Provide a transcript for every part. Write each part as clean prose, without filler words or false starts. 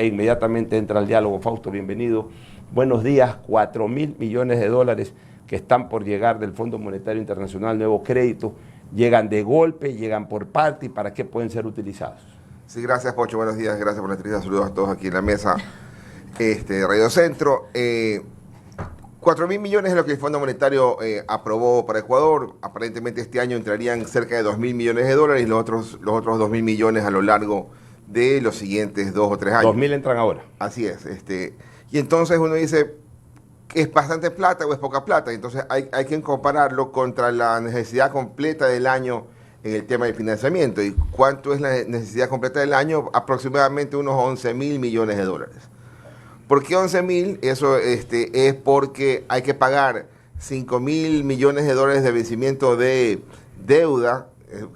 e inmediatamente entra al diálogo. Fausto, bienvenido. Buenos días. 4.000 millones de dólares que están por llegar del Fondo Monetario Internacional, nuevo crédito, llegan de golpe, llegan por parte, y ¿para qué pueden ser utilizados? Sí, gracias, Pocho. Buenos días. Gracias por la entrevista. Saludos a todos aquí en la mesa de Radio Centro. 4.000 millones es lo que el Fondo Monetario aprobó para Ecuador. Aparentemente este año entrarían cerca de 2.000 millones de dólares y los otros 2.000 millones a lo largo de los siguientes 2 o 3 años. 2.000 entran ahora. Así es. Y entonces uno dice, ¿es bastante plata o es poca plata? Entonces hay que compararlo contra la necesidad completa del año en el tema de financiamiento. ¿Y cuánto es la necesidad completa del año? Aproximadamente unos 11.000 millones de dólares. ¿Por qué 11.000? Eso es porque hay que pagar 5.000 millones de dólares de vencimiento de deuda,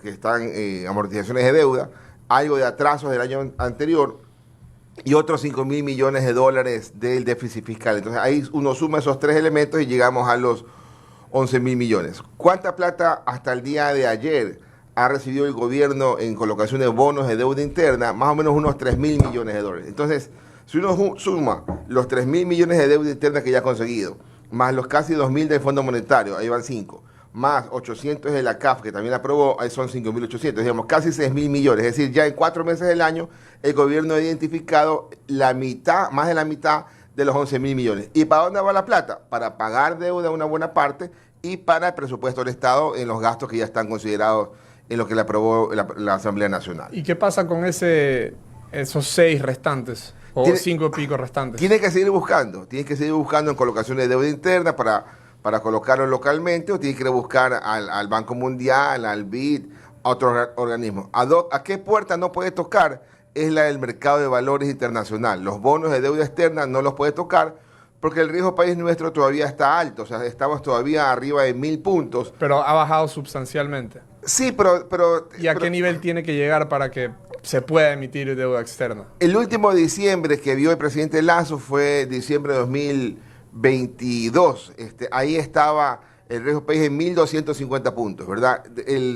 que están amortizaciones de deuda, algo de atrasos del año anterior y otros 5.000 millones de dólares del déficit fiscal. Entonces ahí uno suma esos tres elementos y llegamos a los 11.000 millones. ¿Cuánta plata hasta el día de ayer ha recibido el gobierno en colocación de bonos de deuda interna? Más o menos unos 3.000 millones de dólares. Entonces, si uno suma los 3.000 millones de deuda interna que ya ha conseguido, más los casi 2.000 del Fondo Monetario, ahí van 5, más 800 de la CAF, que también aprobó, ahí son 5.800, digamos, casi 6.000 millones. Es decir, ya en 4 meses del año, el gobierno ha identificado la mitad, más de la mitad de los 11.000 millones. ¿Y para dónde va la plata? Para pagar deuda una buena parte y para el presupuesto del Estado en los gastos que ya están considerados en lo que le aprobó la Asamblea Nacional. ¿Y qué pasa con esos 6 restantes? O 5 y pico restantes. Tiene que seguir buscando en colocaciones de deuda interna para colocarlo localmente, o tiene que ir a buscar al Banco Mundial, al BID, a otros organismos. ¿A qué puerta no puede tocar? Es la del mercado de valores internacional. Los bonos de deuda externa no los puede tocar porque el riesgo país nuestro todavía está alto, o sea, estamos todavía arriba de 1.000 puntos. Pero ha bajado sustancialmente. Sí, pero ¿Y a qué nivel tiene que llegar para que se pueda emitir deuda externa? El último diciembre que vio el presidente Lasso fue diciembre de 2022. Ahí estaba el riesgo país en 1.250 puntos, ¿verdad?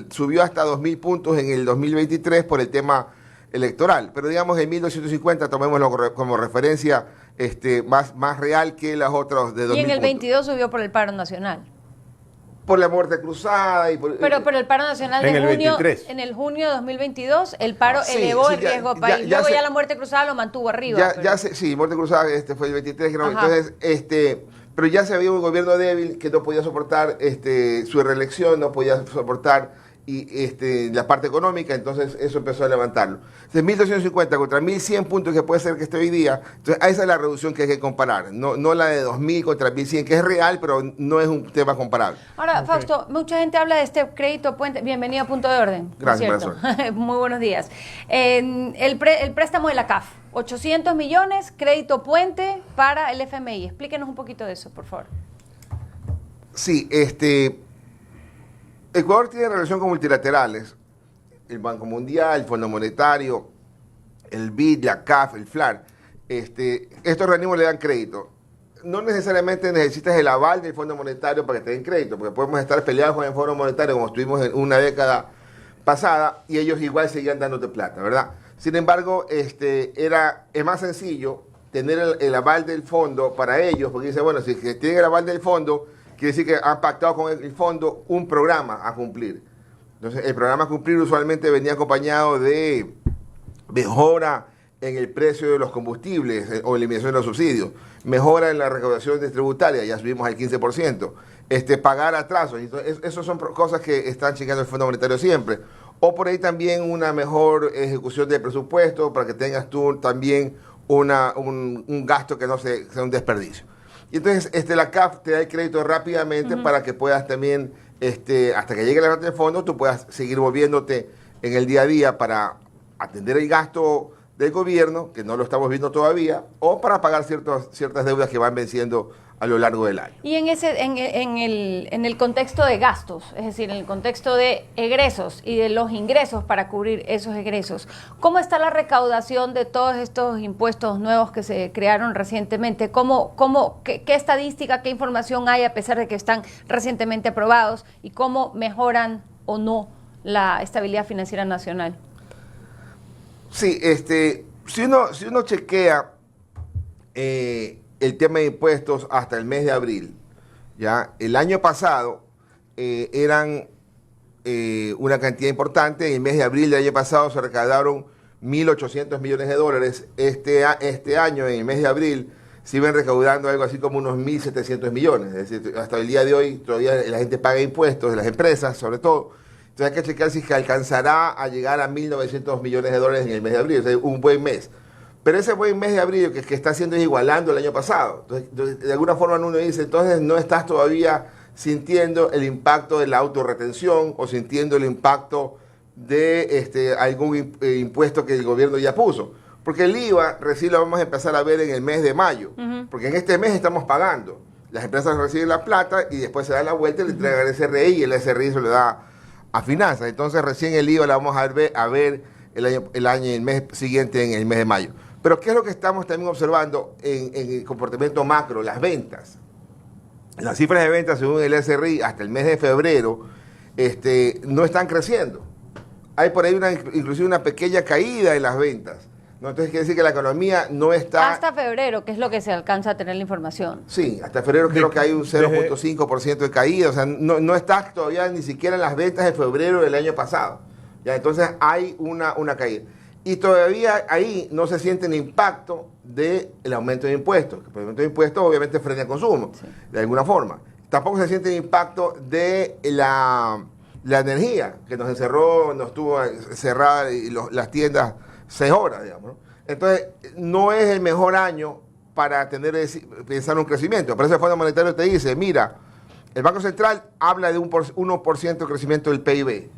Subió hasta 2.000 puntos en el 2023 por el tema electoral. Pero digamos en 1.250, tomémoslo como referencia más real que las otras de 2.000 Y en el puntos. 22 subió por el paro nacional. Por la muerte cruzada. Pero el paro nacional de junio, 23. en el junio de 2022, el paro elevó el riesgo país. Ya Luego ya la muerte cruzada lo mantuvo arriba. Sí, muerte cruzada fue el 23. Ajá. Entonces, pero ya se había un gobierno débil que no podía soportar su reelección, no podía soportar la parte económica, entonces eso empezó a levantarlo. Entonces 1.250 contra 1.100 puntos que puede ser que esté hoy día, entonces esa es la reducción que hay que comparar, no la de 2.000 contra 1.100, que es real, pero no es un tema comparable. Ahora, okay. Fausto, mucha gente habla de este crédito puente. Bienvenido a Punto de Orden. Gracias, Muy buenos días. El préstamo de la CAF, 800 millones, crédito puente para el FMI. Explíquenos un poquito de eso, por favor. Sí, Ecuador tiene relación con multilaterales, el Banco Mundial, el Fondo Monetario, el BID, la CAF, el FLAR. Estos organismos le dan crédito. No necesariamente necesitas el aval del Fondo Monetario para que te den crédito, porque podemos estar peleados con el Fondo Monetario como estuvimos en una década pasada y ellos igual seguían dándote plata, ¿verdad? Sin embargo, es más sencillo tener el aval del fondo para ellos, porque dice, bueno, si tienen el aval del fondo, quiere decir que han pactado con el fondo un programa a cumplir. Entonces, el programa a cumplir usualmente venía acompañado de mejora en el precio de los combustibles o eliminación de los subsidios, mejora en la recaudación tributaria, ya subimos al 15%, pagar atrasos. Entonces, esas son cosas que están checando el Fondo Monetario siempre. O por ahí también una mejor ejecución del presupuesto para que tengas tú también un gasto que no sea un desperdicio. Y entonces la CAF te da el crédito rápidamente para que puedas también, hasta que llegue la rata de fondo, tú puedas seguir moviéndote en el día a día para atender el gasto del gobierno, que no lo estamos viendo todavía, o para pagar ciertas deudas que van venciendo a lo largo del año. Y en el contexto de gastos, es decir, en el contexto de egresos y de los ingresos para cubrir esos egresos, ¿cómo está la recaudación de todos estos impuestos nuevos que se crearon recientemente? ¿Qué estadística, qué información hay a pesar de que están recientemente aprobados? ¿Y cómo mejoran o no la estabilidad financiera nacional? Sí, Si uno chequea el tema de impuestos hasta el mes de abril, ¿ya? El año pasado eran una cantidad importante. En el mes de abril del año pasado se recaudaron 1.800 millones de dólares. Este año, en el mes de abril, se iban recaudando algo así como unos 1.700 millones. Es decir, hasta el día de hoy todavía la gente paga impuestos, de las empresas sobre todo. Entonces hay que checar si alcanzará a llegar a 1.900 millones de dólares en el mes de abril. O sea, un buen mes. Pero ese buen mes de abril que está haciendo es igualando el año pasado. Entonces, de alguna forma uno dice, entonces no estás todavía sintiendo el impacto de la autorretención o sintiendo el impacto de algún impuesto que el gobierno ya puso. Porque el IVA recién lo vamos a empezar a ver en el mes de mayo. Porque en este mes estamos pagando. Las empresas reciben la plata y después se dan la vuelta y le entregan el SRI y el SRI se le da a finanzas. Entonces recién el IVA la vamos a ver el mes siguiente, en el mes de mayo. Pero ¿qué es lo que estamos también observando en el comportamiento macro? Las ventas. Las cifras de ventas según el SRI hasta el mes de febrero no están creciendo. Hay por ahí inclusive una pequeña caída en las ventas, ¿no? Entonces quiere decir que la economía no está... Hasta febrero, que es lo que se alcanza a tener la información. Sí, hasta febrero creo que hay un 0.5% de caída. O sea, no está todavía ni siquiera en las ventas de febrero del año pasado. ¿Ya? Entonces hay una caída. Y todavía ahí no se siente el impacto del aumento de impuestos. El aumento de impuestos obviamente frena el consumo, sí, de alguna forma. Tampoco se siente el impacto de la energía, que nos encerró, nos tuvo cerradas las tiendas 6 horas, digamos, ¿no? Entonces, no es el mejor año para pensar en un crecimiento. Por eso el Fondo Monetario te dice, mira, el Banco Central habla de un 1% de crecimiento del PIB.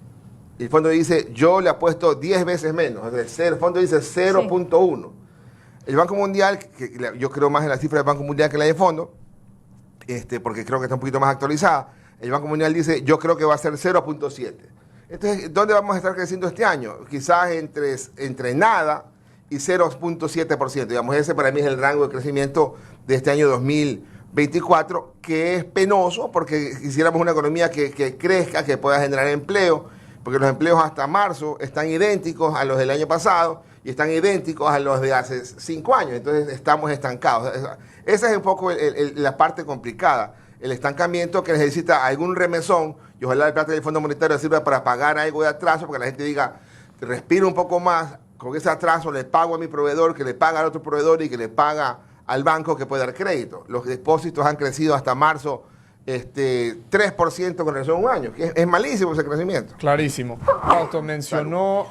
El fondo dice, yo le apuesto 10 veces menos. El fondo dice 0.1. Sí. El Banco Mundial, que yo creo más en la cifra del Banco Mundial que la del fondo, porque creo que está un poquito más actualizada. El Banco Mundial dice, yo creo que va a ser 0.7. Entonces, ¿dónde vamos a estar creciendo este año? Quizás entre nada y 0.7%. Digamos, ese para mí es el rango de crecimiento de este año 2024, que es penoso porque quisiéramos una economía que crezca, que pueda generar empleo, porque los empleos hasta marzo están idénticos a los del año pasado y están idénticos a los de hace 5 años. Entonces, estamos estancados. Esa es un poco la parte complicada. El estancamiento que necesita algún remesón, y ojalá el plata del Fondo Monetario sirva para pagar algo de atraso, porque la gente diga, respira un poco más, con ese atraso le pago a mi proveedor, que le paga al otro proveedor y que le paga al banco que puede dar crédito. Los depósitos han crecido hasta marzo 3% con relación a un año, que es malísimo ese crecimiento. Clarísimo. Fausto mencionó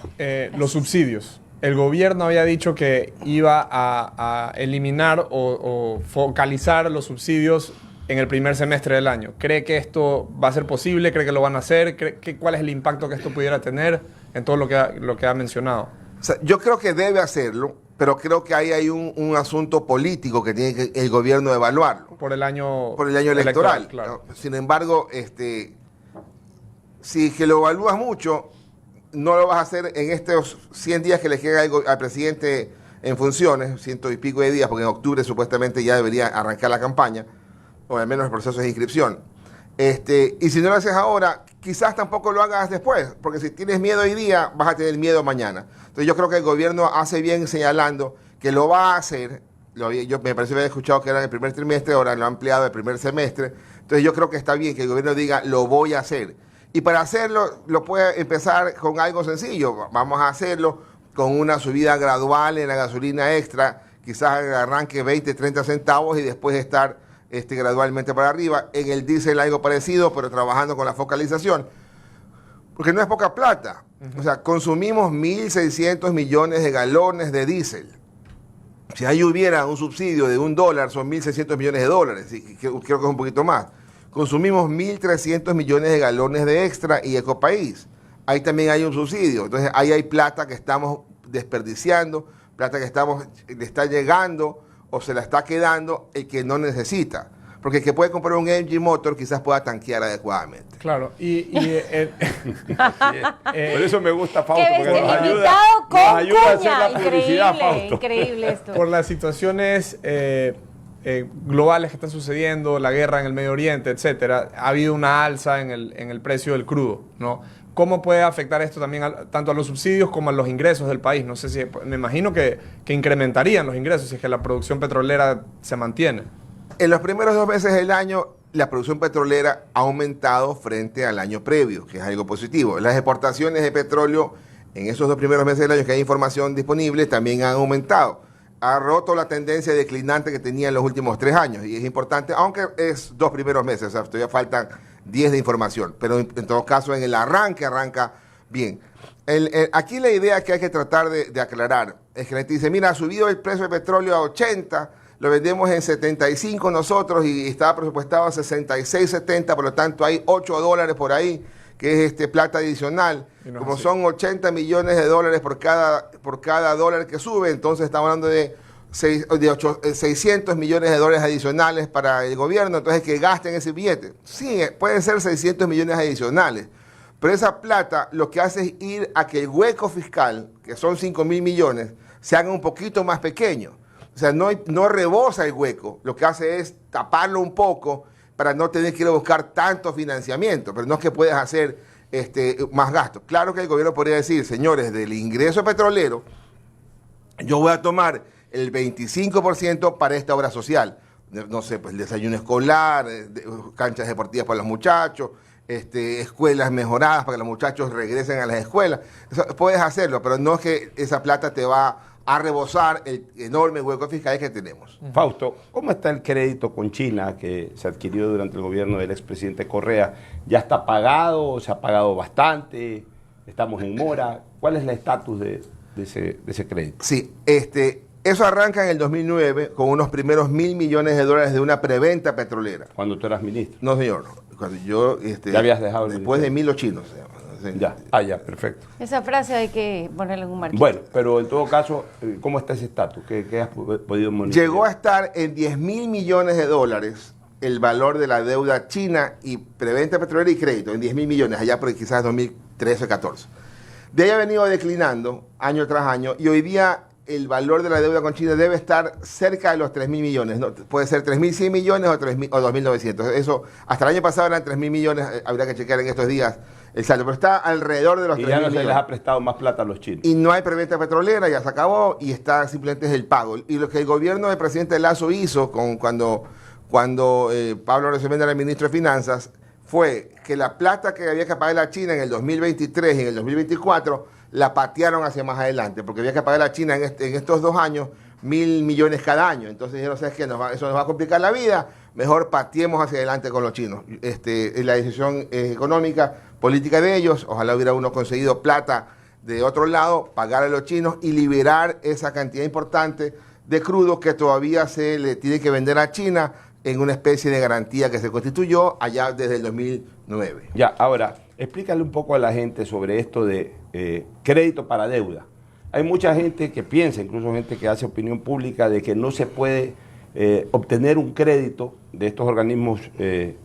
los subsidios. El gobierno había dicho que iba a eliminar o focalizar los subsidios en el primer semestre del año. ¿Cree que esto va a ser posible? ¿Cree que lo van a hacer? ¿Cuál es el impacto que esto pudiera tener en todo lo que ha mencionado? O sea, yo creo que debe hacerlo, pero creo que ahí hay un asunto político que tiene que el gobierno evaluarlo. Por el año electoral. Claro. Sin embargo, si que lo evalúas mucho, no lo vas a hacer en estos 100 días que le queda al presidente en funciones, 100 y pico de días, porque en octubre supuestamente ya debería arrancar la campaña, o al menos el proceso de inscripción. Y si no lo haces ahora, quizás tampoco lo hagas después, porque si tienes miedo hoy día, vas a tener miedo mañana. Entonces yo creo que el gobierno hace bien señalando que lo va a hacer. Me parece haber escuchado que era en el primer trimestre, ahora lo ha ampliado al primer semestre. Entonces yo creo que está bien que el gobierno diga, lo voy a hacer. Y para hacerlo, lo puede empezar con algo sencillo. Vamos a hacerlo con una subida gradual en la gasolina extra, quizás arranque 20, 30 centavos y después estar gradualmente para arriba. En el diésel algo parecido, pero trabajando con la focalización. Porque no es poca plata. O sea, consumimos 1.600 millones de galones de diésel. Si ahí hubiera un subsidio de $1, son 1.600 millones de dólares. Y creo que es un poquito más. Consumimos 1.300 millones de galones de extra y Ecopaís. Ahí también hay un subsidio. Entonces, ahí hay plata que estamos desperdiciando, plata que le está llegando o se la está quedando el que no necesita. Porque el que puede comprar un MG Motor quizás pueda tanquear adecuadamente. Claro, por eso me gusta Fausto, porque nos ayuda a hacer la publicidad, Fausto. Increíble esto. Por las situaciones globales que están sucediendo, la guerra en el Medio Oriente, etcétera, ha habido una alza en el precio del crudo, ¿no? ¿Cómo puede afectar esto también tanto a los subsidios como a los ingresos del país? No sé si, me imagino que incrementarían los ingresos si es que la producción petrolera se mantiene. En los primeros 2 meses del año, la producción petrolera ha aumentado frente al año previo, que es algo positivo. Las exportaciones de petróleo en esos 2 primeros meses del año, que hay información disponible, también han aumentado. Ha roto la tendencia declinante que tenía en los últimos 3 años, y es importante, aunque es 2 primeros meses, o sea, todavía faltan 10 de información, pero en todo caso en el arranque arranca bien. Aquí la idea que hay que tratar de aclarar es que la gente dice, mira, ha subido el precio del petróleo a 80, lo vendemos en 75 nosotros y estaba presupuestado a 66.70, por lo tanto hay $8 por ahí, que es plata adicional. Como son 80 millones de dólares por cada dólar que sube, entonces estamos hablando de 600 millones de dólares adicionales para el gobierno, entonces que gasten ese billete. Sí, pueden ser 600 millones adicionales, pero esa plata lo que hace es ir a que el hueco fiscal, que son 5.000 millones, se haga un poquito más pequeño. O sea, no rebosa el hueco, lo que hace es taparlo un poco para no tener que ir a buscar tanto financiamiento, pero no es que puedas hacer más gastos. Claro que el gobierno podría decir, señores, del ingreso petrolero, yo voy a tomar el 25% para esta obra social. No sé, pues el desayuno escolar, canchas deportivas para los muchachos, escuelas mejoradas para que los muchachos regresen a las escuelas. Eso, puedes hacerlo, pero no es que esa plata te va a rebosar el enorme hueco fiscal que tenemos. Fausto, ¿cómo está el crédito con China que se adquirió durante el gobierno del expresidente Correa? ¿Ya está pagado? ¿Se ha pagado bastante? ¿Estamos en mora? ¿Cuál es el estatus de ese crédito? Sí, eso arranca en el 2009 con unos primeros $1.000 millones de una preventa petrolera. Cuando tú eras ministro. No, señor. Cuando yo, ya habías dejado el después de 1.000 los chinos. Ya, ya, perfecto. Esa frase hay que ponerla en un marquito. Bueno, pero en todo caso, ¿cómo está ese estatus? ¿Qué has podido monitorear? Llegó a estar en $10.000 millones el valor de la deuda china y preventa petrolera y crédito, en $10.000 millones, allá por quizás 2013 o 14. De ahí ha venido declinando año tras año y hoy día el valor de la deuda con China debe estar cerca de los 3.000 millones. ¿No? Puede ser 3.100 millones o 2.900. Eso, hasta el año pasado eran 3.000 millones, habría que chequear en estos días el saldo, pero está alrededor de los 3.000 millones. Y ya no se les ha prestado más plata a los chinos. Y no hay preventa petrolera, ya se acabó y está simplemente es el pago. Y lo que el gobierno del presidente Lasso hizo cuando Pablo Rosemena era el ministro de Finanzas fue que la plata que había que pagar a China en el 2023 y en el 2024 la patearon hacia más adelante, porque había que pagar a China en estos 2 años 1.000 millones cada año. Entonces dijeron, ¿sabes qué? Eso nos va a complicar la vida, mejor pateemos hacia adelante con los chinos. La decisión económica, política de ellos, ojalá hubiera uno conseguido plata de otro lado, pagar a los chinos y liberar esa cantidad importante de crudo que todavía se le tiene que vender a China en una especie de garantía que se constituyó allá desde el 2009. Ya, ahora, explícale un poco a la gente sobre esto de crédito para deuda. Hay mucha gente que piensa, incluso gente que hace opinión pública, de que no se puede obtener un crédito de estos organismos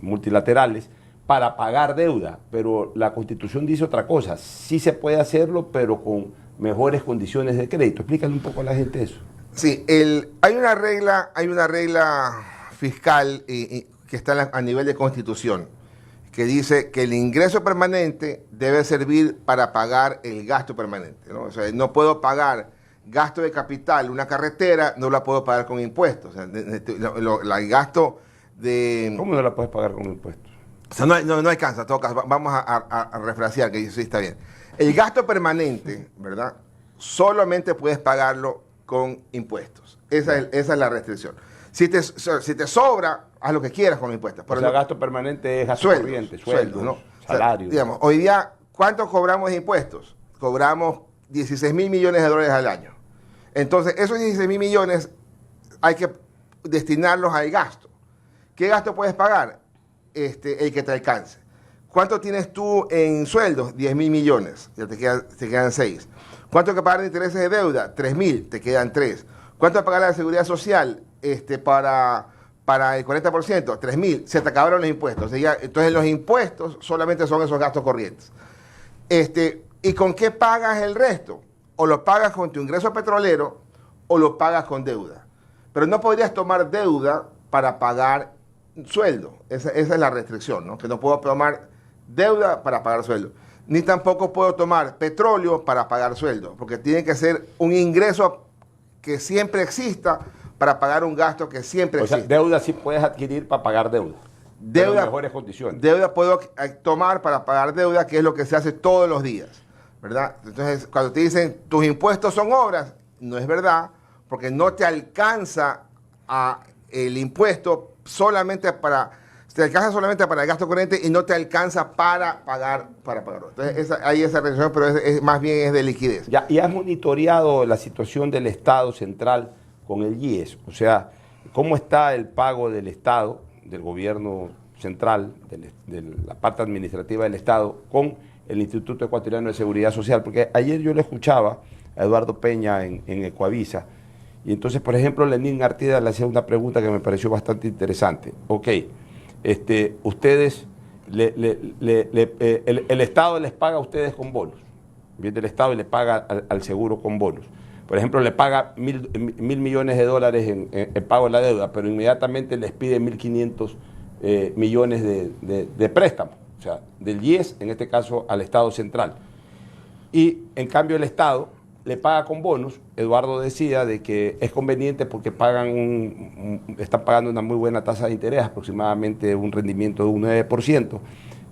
multilaterales para pagar deuda, pero la Constitución dice otra cosa. Sí se puede hacerlo, pero con mejores condiciones de crédito. Explícale un poco a la gente eso. Sí, hay una regla fiscal que está a nivel de Constitución, que dice que el ingreso permanente debe servir para pagar el gasto permanente, ¿no? O sea, no puedo pagar gasto de capital, una carretera, no la puedo pagar con impuestos. O sea, el gasto de... ¿Cómo no la puedes pagar con impuestos? O sea, no alcanza, en todo caso, vamos a refrasear, que sí está bien. El gasto permanente, ¿verdad? Solamente puedes pagarlo con impuestos. Esa es la restricción. Si te sobra, haz lo que quieras con los impuestos. Pero el gasto permanente es gasto corriente, sueldos, ¿no? Salarios. O sea, digamos, hoy día, ¿cuánto cobramos de impuestos? Cobramos $16.000 millones al año. Entonces, esos 16.000 millones hay que destinarlos al gasto. ¿Qué gasto puedes pagar? El que te alcance. ¿Cuánto tienes tú en sueldos? 10.000 millones. Ya te quedan 6. ¿Cuánto hay que pagar de intereses de deuda? 3.000, te quedan 3. ¿Cuánto hay que pagar la seguridad social para el 40%? 3.000. Se te acabaron los impuestos. Entonces los impuestos solamente son esos gastos corrientes. ¿Y con qué pagas el resto? O lo pagas con tu ingreso petrolero o lo pagas con deuda. Pero no podrías tomar deuda para pagar sueldo. Esa es la restricción, ¿no? Que no puedo tomar deuda para pagar sueldo. ni tampoco puedo tomar petróleo para pagar sueldo, porque tiene que ser un ingreso que siempre exista para pagar un gasto que siempre existe. O sea, deuda sí puedes adquirir para pagar deuda. Pero en mejores condiciones. Deuda puedo tomar para pagar deuda, que es lo que se hace todos los días, ¿verdad? Entonces, cuando te dicen tus impuestos son obras, no es verdad, porque no te alcanza el impuesto solamente te alcanza solamente para el gasto corriente y no te alcanza para pagarlo. Entonces, hay esa relación, pero más bien es de liquidez. Ya, ¿y has monitoreado la situación del Estado central con el IES? O sea, ¿cómo está el pago del Estado, del gobierno central, de la parte administrativa del Estado, con el Instituto Ecuatoriano de Seguridad Social? Porque ayer yo le escuchaba a Eduardo Peña en Ecuavisa, y entonces, por ejemplo, Lenín Artieda le hacía una pregunta que me pareció bastante interesante. Ok, ustedes, el Estado les paga a ustedes con bonos, viene el Estado y le paga al seguro con bonos. Por ejemplo, le paga $1.000 millones en pago de la deuda, pero inmediatamente les pide 1.500 millones de préstamo, o sea, del IES, en este caso, al Estado central. Y en cambio el Estado le paga con bonos. Eduardo decía de que es conveniente porque están pagando una muy buena tasa de interés, aproximadamente un rendimiento de un 9%,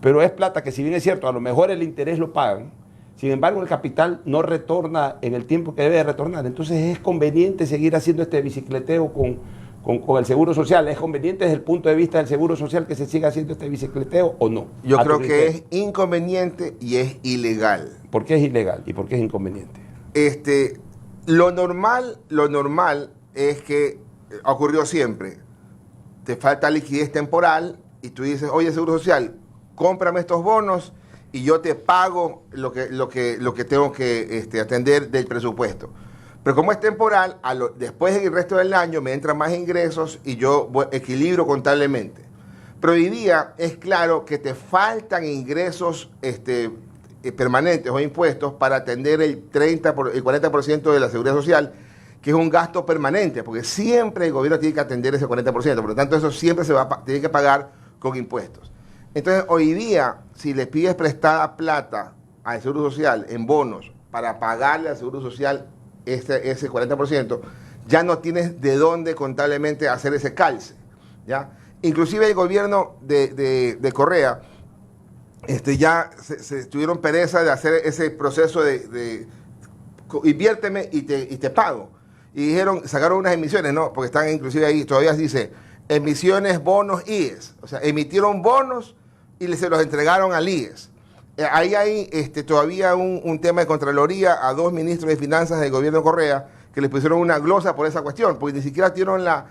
pero es plata que, si bien es cierto, a lo mejor el interés lo pagan, sin embargo el capital no retorna en el tiempo que debe de retornar. Entonces es conveniente seguir haciendo este bicicleteo con el Seguro Social. ¿Es conveniente desde el punto de vista del Seguro Social que se siga haciendo este bicicleteo o no? Yo creo que es inconveniente y es ilegal. ¿Por qué es ilegal y por qué es inconveniente? Lo normal es que ocurrió siempre. Te falta liquidez temporal y tú dices, oye, Seguro Social, cómprame estos bonos y yo te pago lo que tengo que atender del presupuesto. Pero como es temporal, después del resto del año me entran más ingresos y yo equilibro contablemente. Pero hoy día es claro que te faltan ingresos permanentes o impuestos para atender el 40% de la seguridad social, que es un gasto permanente, porque siempre el gobierno tiene que atender ese 40%, por lo tanto eso siempre tiene que pagar con impuestos. Entonces hoy día, si le pides prestada plata al Seguro Social en bonos para pagarle al Seguro Social ese 40%, ya no tienes de dónde contablemente hacer ese calce, ¿ya? Inclusive el gobierno de Correa ya se tuvieron pereza de hacer ese proceso de inviérteme y te pago. Y dijeron, sacaron unas emisiones, ¿no? Porque están inclusive ahí, todavía dice, emisiones, bonos, IES. O sea, emitieron bonos y se los entregaron al IES. Ahí hay todavía un tema de Contraloría a 2 ministros de Finanzas del gobierno de Correa que les pusieron una glosa por esa cuestión, porque ni siquiera dieron no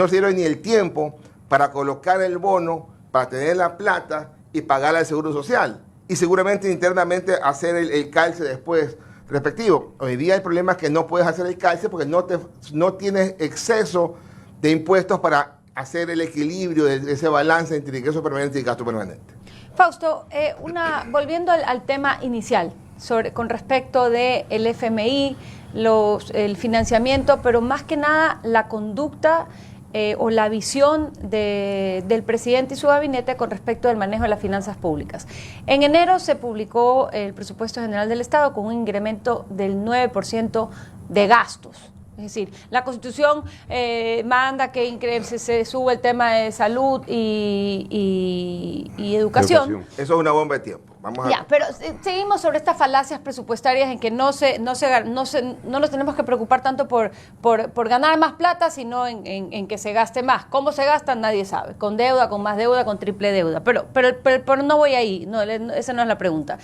se dieron ni el tiempo para colocar el bono, para tener la plata y pagar al Seguro Social. Y seguramente internamente hacer el calce después respectivo. Hoy día el problema es que no puedes hacer el calce porque no tienes exceso de impuestos para hacer el equilibrio de ese balance entre ingreso permanente y gasto permanente. Fausto, volviendo al tema inicial, con respecto del FMI, el financiamiento, pero más que nada la conducta o la visión del presidente y su gabinete con respecto del manejo de las finanzas públicas. En enero se publicó el presupuesto general del Estado con un incremento del 9% de gastos. Es decir, la Constitución manda que se suba el tema de salud y educación. Eso es una bomba de tiempo. Pero seguimos sobre estas falacias presupuestarias en que no nos tenemos que preocupar tanto por ganar más plata, sino en que se gaste más. ¿Cómo se gasta? Nadie sabe. Con deuda, con más deuda, con triple deuda. Pero no voy ahí. No, esa no es la pregunta.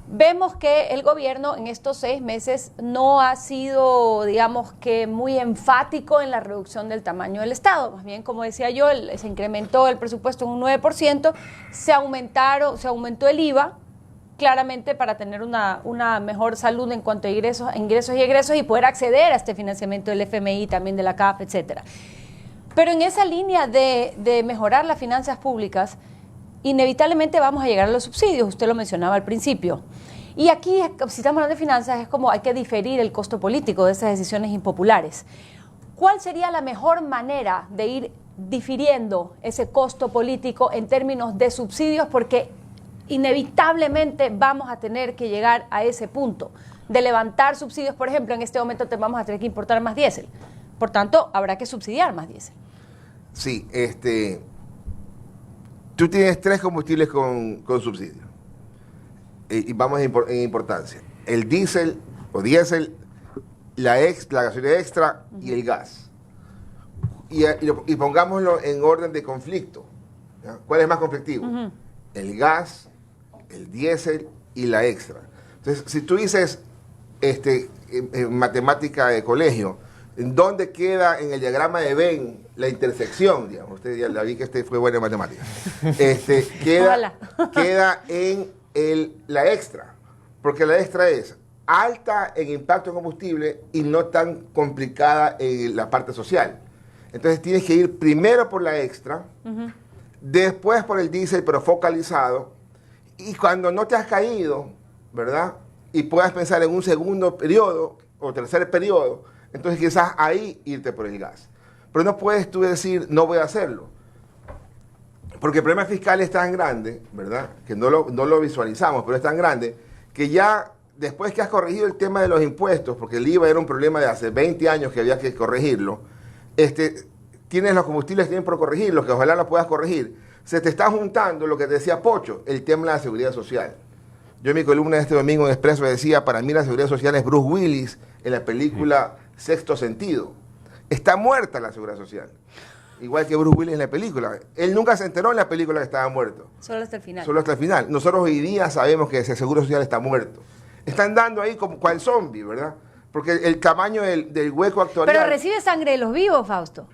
Vemos que el gobierno en estos 6 meses no ha sido, digamos que, muy enfático en la reducción del tamaño del Estado. Más bien, como decía yo, se incrementó el presupuesto en un 9%, se aumentó el IVA, claramente para tener una mejor salud en cuanto a ingresos y egresos y poder acceder a este financiamiento del FMI, también de la CAF, etcétera. Pero en esa línea de mejorar las finanzas públicas, inevitablemente vamos a llegar a los subsidios, usted lo mencionaba al principio. Y aquí, si estamos hablando de finanzas, es como hay que diferir el costo político de esas decisiones impopulares. ¿Cuál sería la mejor manera de ir difiriendo ese costo político en términos de subsidios? Porque inevitablemente vamos a tener que llegar a ese punto de levantar subsidios. Por ejemplo, en este momento vamos a tener que importar más diésel. Por tanto, habrá que subsidiar más diésel. Sí, tú tienes 3 combustibles con subsidio. Y vamos en importancia. El diésel o diésel, la gasolina extra y el gas. Y pongámoslo en orden de conflicto. ¿Ya? ¿Cuál es más conflictivo? El gas, el diésel y la extra. Entonces, si tú dices en matemática de colegio, ¿en dónde queda en el diagrama de Venn la intersección? Digamos, usted ya la vi que fue bueno en matemáticas. Queda en la extra, porque la extra es alta en impacto en combustible y no tan complicada en la parte social. Entonces tienes que ir primero por la extra, después por el diésel, pero focalizado, y cuando no te has caído, ¿verdad? Y puedas pensar en un segundo periodo o tercer periodo, entonces quizás ahí irte por el gas. Pero no puedes tú decir, no voy a hacerlo. Porque el problema fiscal es tan grande, ¿verdad? Que no lo visualizamos, pero es tan grande que ya después que has corregido el tema de los impuestos, porque el IVA era un problema de hace 20 años que había que corregirlo, tienes los combustibles que tienen por corregirlo, que ojalá lo puedas corregir. Se te está juntando lo que te decía Pocho, el tema de la seguridad social. Yo en mi columna de este domingo en Expreso decía, para mí la seguridad social es Bruce Willis en la película Sexto Sentido. Está muerta la seguridad social. Igual que Bruce Willis en la película. Él nunca se enteró en la película que estaba muerto. Solo hasta el final. Solo hasta el final. Nosotros hoy día sabemos que ese seguro social está muerto. Están dando ahí como cual zombie, ¿verdad? Porque el tamaño del hueco actuarial... Pero recibe sangre de los vivos, Fausto.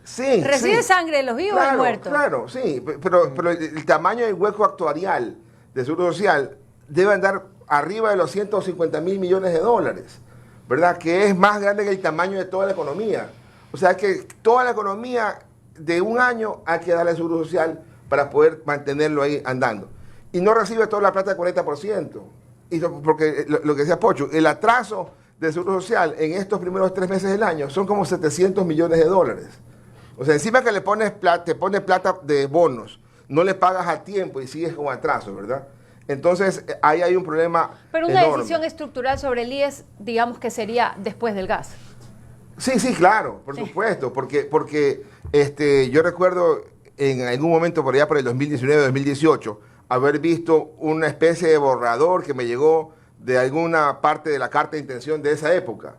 Sí, recibe sangre de los vivos y muertos. Claro, sí. Pero el tamaño del hueco actuarial del seguro social debe andar arriba de los 150.000 millones de dólares, ¿verdad? Que es más grande que el tamaño de toda la economía. O sea que toda la economía de un año hay que darle al seguro social para poder mantenerlo ahí andando. Y no recibe toda la plata del 40%. Porque lo que decía Pocho, el atraso del seguro social en estos primeros 3 meses del año son como 700 millones de dólares. O sea, encima que te pones plata de bonos, no le pagas a tiempo y sigues con atraso, ¿verdad? Entonces, ahí hay un problema Pero una enorme. decisión estructural sobre el IES, digamos que sería después del gas. Sí, claro, por supuesto, porque yo recuerdo en algún momento por allá por el 2019-2018 haber visto una especie de borrador que me llegó de alguna parte de la carta de intención de esa época.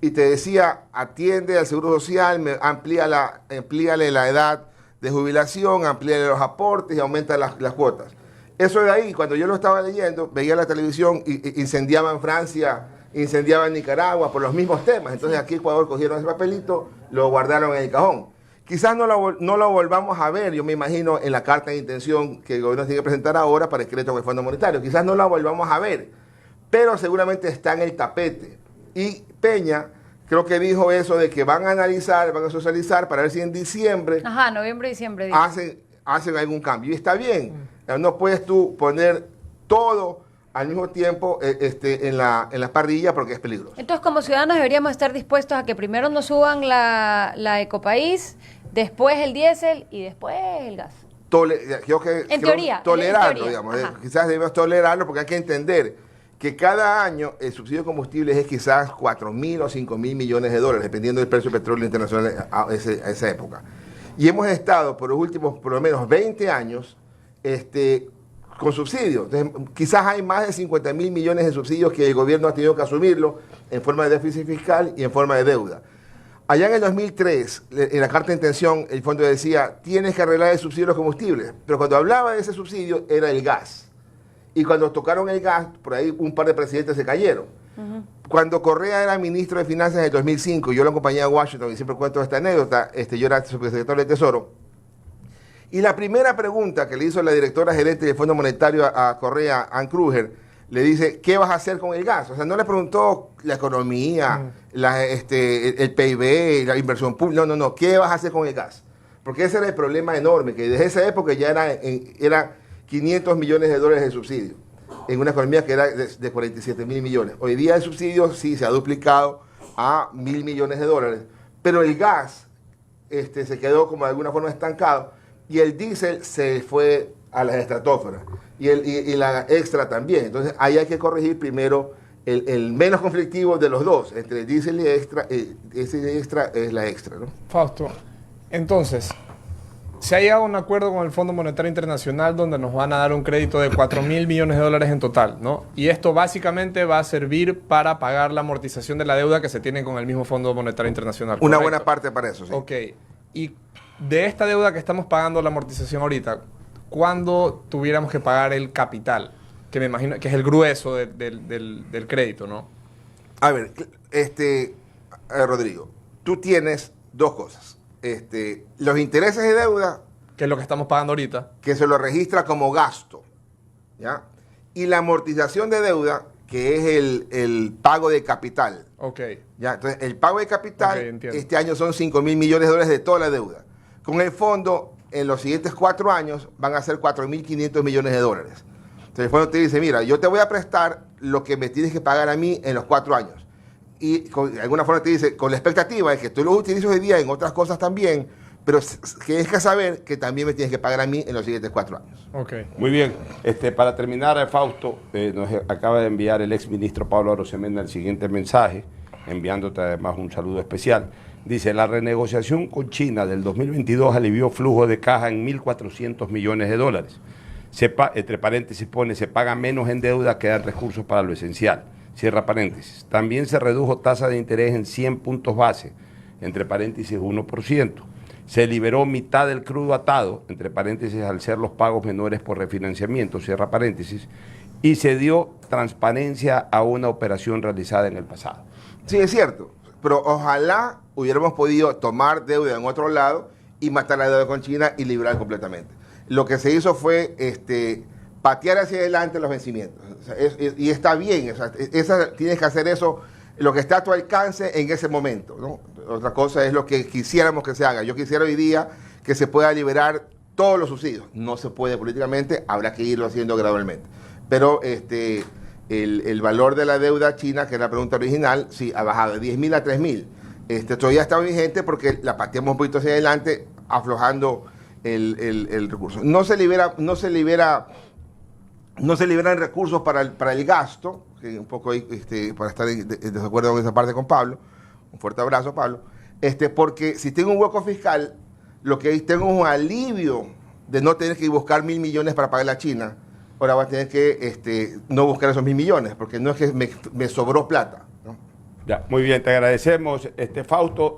Y te decía, atiende al seguro social, amplíale la edad de jubilación, amplíale los aportes y aumenta las cuotas. Eso de ahí, cuando yo lo estaba leyendo, veía la televisión y incendiaba en Francia, incendiaba en Nicaragua por los mismos temas. Entonces aquí en Ecuador cogieron ese papelito, lo guardaron en el cajón. Quizás no lo volvamos a ver, yo me imagino, en la carta de intención que el gobierno tiene que presentar ahora para el crédito con el Fondo Monetario. Quizás no la volvamos a ver, pero seguramente está en el tapete. Y Peña creo que dijo eso de que van a analizar, van a socializar para ver si en diciembre... Ajá, noviembre, diciembre. Hacen algún cambio. Y está bien. No puedes tú poner todo al mismo tiempo en la parrilla porque es peligroso. Entonces, como ciudadanos deberíamos estar dispuestos a que primero nos suban la Ecopaís, después el diésel y después el gas. En teoría. Tolerarlo, digamos. Quizás debemos tolerarlo porque hay que entender que cada año el subsidio de combustibles es quizás 4.000 o 5.000 millones de dólares, dependiendo del precio del petróleo internacional a esa época. Y hemos estado por los últimos, por lo menos 20 años, con subsidios. Entonces, quizás hay más de 50.000 millones de subsidios que el gobierno ha tenido que asumirlo en forma de déficit fiscal y en forma de deuda. Allá en el 2003, en la carta de intención, el fondo decía, tienes que arreglar el subsidio de los combustibles. Pero cuando hablaba de ese subsidio, era el gas. Y cuando tocaron el gas, por ahí un par de presidentes se cayeron. Cuando Correa era ministro de Finanzas en el 2005, yo lo acompañé a Washington y siempre cuento esta anécdota, yo era subsecretario de Tesoro. Y la primera pregunta que le hizo la directora gerente del Fondo Monetario a Correa, Ann Kruger, le dice, ¿qué vas a hacer con el gas? O sea, no le preguntó la economía, el PIB, la inversión pública, no, ¿qué vas a hacer con el gas? Porque ese era el problema enorme, que desde esa época ya era 500 millones de dólares de subsidio, en una economía que era de 47.000 millones. Hoy día el subsidio sí se ha duplicado a 1.000 millones de dólares, pero el gas se quedó como de alguna forma estancado y el diésel se fue a las estratosferas. y la extra también. Entonces, ahí hay que corregir primero el menos conflictivo de los dos, entre el diésel y extra, es la extra, ¿no? Fausto, entonces, se ha llegado a un acuerdo con el Fondo Monetario Internacional donde nos van a dar un crédito de 4.000 millones de dólares en total, ¿no? Y esto básicamente va a servir para pagar la amortización de la deuda que se tiene con el mismo Fondo Monetario Internacional. Una ¿correcto? buena parte para eso, sí. Ok. Y de esta deuda que estamos pagando la amortización ahorita, ¿cuándo tuviéramos que pagar el capital? Que me imagino que es el grueso del crédito, ¿no? A ver, Rodrigo, tú tienes dos cosas. Los intereses de deuda, Que es lo que estamos pagando ahorita. que se lo registra como gasto, ¿ya? Y la amortización de deuda, que es el pago de capital. Ok. ¿Ya? Entonces, el pago de capital Ok, entiendo. este año son 5.000 millones de dólares de toda la deuda. Con el fondo, en los siguientes 4 años, van a ser 4.500 millones de dólares. Entonces, el fondo te dice, mira, yo te voy a prestar lo que me tienes que pagar a mí en los 4 años. Y de alguna forma te dice, con la expectativa de que tú los utilices hoy día en otras cosas también, pero tienes que saber que también me tienes que pagar a mí en los siguientes 4 años. Ok. Muy bien. Para terminar, Fausto, nos acaba de enviar el exministro Pablo Arosemena el siguiente mensaje, enviándote además un saludo especial. Dice, la renegociación con China del 2022 alivió flujo de caja en 1.400 millones de dólares. Entre paréntesis pone, se paga menos en deuda, quedan recursos para lo esencial. Cierra paréntesis. También se redujo tasa de interés en 100 puntos base, entre paréntesis 1%. Se liberó mitad del crudo atado, entre paréntesis, al ser los pagos menores por refinanciamiento, cierra paréntesis. Y se dio transparencia a una operación realizada en el pasado. Sí, es cierto, pero ojalá hubiéramos podido tomar deuda en otro lado y matar la deuda con China y liberar completamente. Lo que se hizo fue patear hacia adelante los vencimientos. O sea, y está bien, o sea, tienes que hacer eso, lo que está a tu alcance en ese momento, ¿no? Otra cosa es lo que quisiéramos que se haga. Yo quisiera hoy día que se pueda liberar todos los subsidios. No se puede políticamente, habrá que irlo haciendo gradualmente. Pero el valor de la deuda china, que es la pregunta original, sí, ha bajado de 10.000 a 3.000. Todavía está vigente porque la pateamos un poquito hacia adelante, aflojando el recurso. No se liberan recursos para el gasto, que un poco para estar en desacuerdo con esa parte con Pablo. Un fuerte abrazo, Pablo. Porque si tengo un hueco fiscal, lo que tengo es un alivio de no tener que buscar 1.000 millones para pagar la China. Ahora va a tener que no buscar esos 1.000 millones, porque no es que me sobró plata, ¿no? Ya, muy bien, te agradecemos, Fausto.